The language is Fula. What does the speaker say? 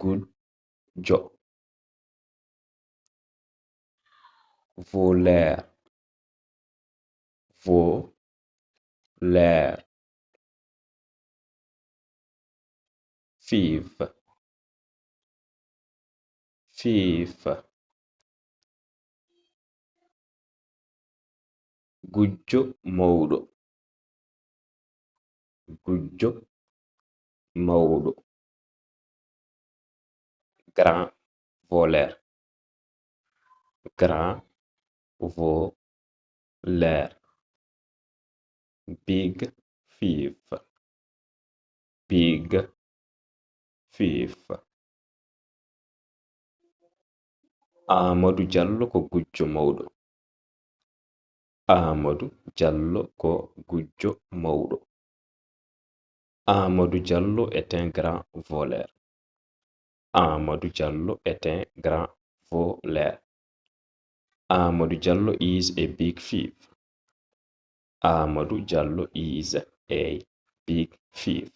gujjo, volaire, volaire, five, five, gujjo mawɗo, gujjo mawɗo, grand volaire, grand volaire, big five, big five. Amadou Diallo ko gujjo mawɗo. Amadou Diallo ko gujjo mawɗo. Amadou Diallo est un grand voleur. Amadou Diallo est un grand voleur. Amadou Diallo is a big thief. Amadou Diallo is a big thief.